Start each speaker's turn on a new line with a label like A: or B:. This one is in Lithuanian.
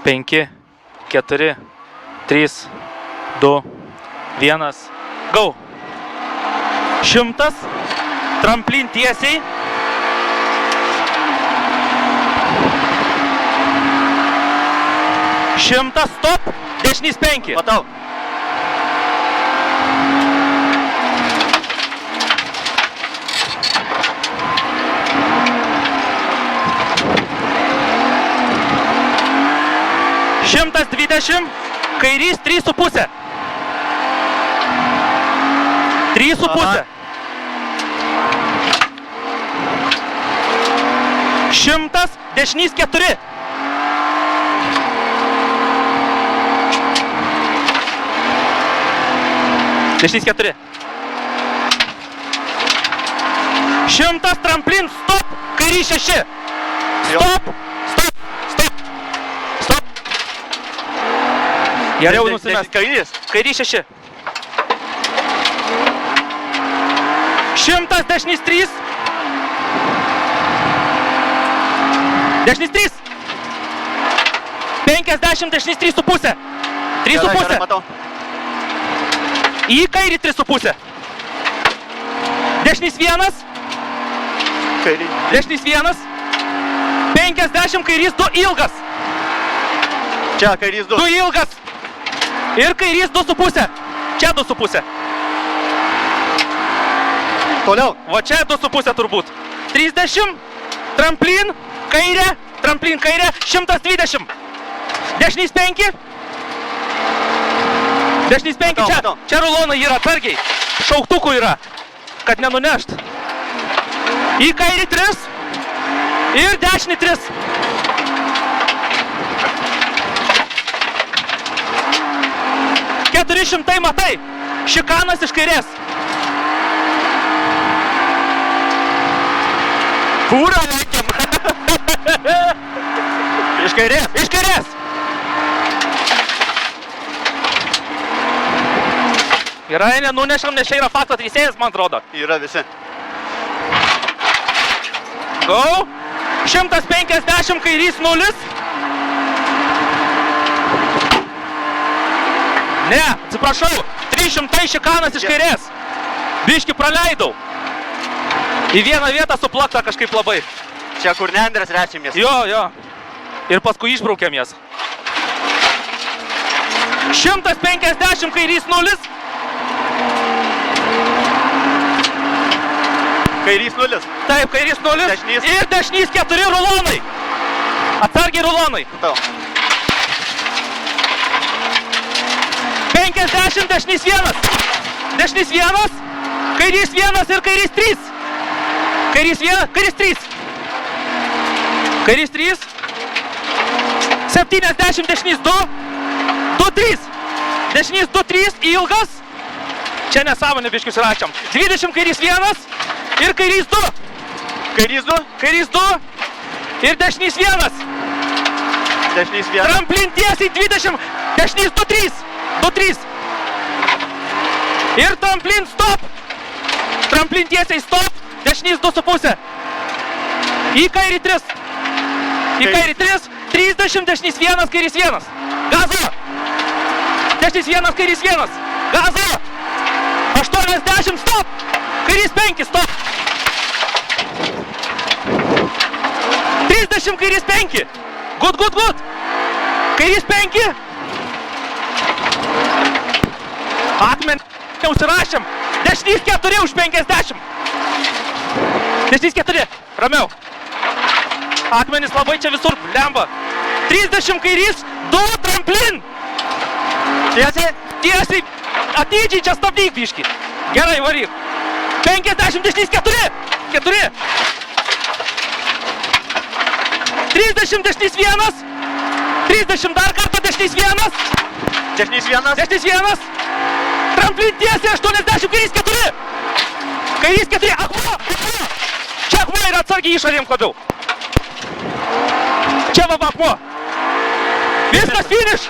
A: 5, 4, 3, 2, 1, go. 100, tramplin tiesiai. 100, stop, dešinys 5.
B: Matau.
A: Šimtas 20, kairys 3,5. 3,5. 100, dešinys 4. 4. 100, tramplin, stop, kairys 6. Stop. Geriau nusimest.
B: Kairys.
A: Kairys 6. 100, dešinys 3. Dešinys 3. 50, dešinys 3,5. 3,5.
B: Matau.
A: Į kairį 3,5. Dešinys 1.
B: Kairį.
A: Dešinys 1. 50, kairys 2 ilgas.
B: Čia kairys 2.
A: 2 ilgas. Ir kairys 2,5. Čia 2,5.
B: Toliau.
A: Va čia 2,5 turbūt. 30. Tramplin, kairė. Tramplin, kairė. 120. Dešinys 5. Dešinys 5 čia.
B: Matau.
A: Čia rulonai yra, atsargiai. Šauktukų yra, kad nenunešt. Į kairį 3. Ir dešinį 3. $400 matai. Šikanas iš kairės.
B: Fūrą lenkiam. Iš kairės.
A: Iš kairės. Gerai, nenunešam, nes čia yra fakto teisėjas, man atrodo.
B: Yra visi.
A: Go. 150, kairys 0. Ne, atsiprašau. 300 šikanas iš kairės. Biški praleidau. Į vieną vietą suplakta kažkaip labai.
B: Čia kur neandras rečimės.
A: Jo. Ir paskui išbraukiam jas. 150, kairys 0.
B: Kairys 0.
A: Taip, kairys 0.
B: Dešinys.
A: Ir dešinys 4 rulonai. Atsargiai rulonai.
B: Matau.
A: 50, dešinys 1. Dešinys 1. Kairys 1 ir kairys 3. Kairys 1, kairys 3. Kairys 3. 70, dešinys 2. 2, 3. Dešinys 2, 3, ilgas. Čia nesąmonė biškius račiam. 20, kairys 1. Ir kairys 2.
B: Kairys 2.
A: Kairys 2. Ir dešinys 1.
B: Dešinys 1.
A: Tramplin tiesiai 20. Dešinys 2, 3. 2, 3. Ir tramplin stop. Tramplin tiesiai stop. Dešinys 2,5. Į kairį 3. Į kairį 3. 30, dešinys 1, kairys 1. Gazo. Dešinys 1, kairys 1. Gazo. 80, stop. Kairys 5, stop. 30, kairys 5. Good. Kairys 5. Akmen. Neužsirašėm. Dešinys 4 už 50. Dešinys 4. Ramiau. Akmenis labai čia visur lemba. 30, kairys 2, tramplin. Tiesiai. Atidžiai čia stabdyk biškį. Gerai, varyk. 50, dešinys 4. 4. 30, dešinys 1. 30 dar kartą, dešinys 1.
B: Dešinys 1.
A: Dešinys 1. Tramplin tiesiai 80, kairys 4. Kairys 4. Akmuo. Čia akmuo yra, atsargiai išorėm labiau. Čia va akmuo. Viskas finish.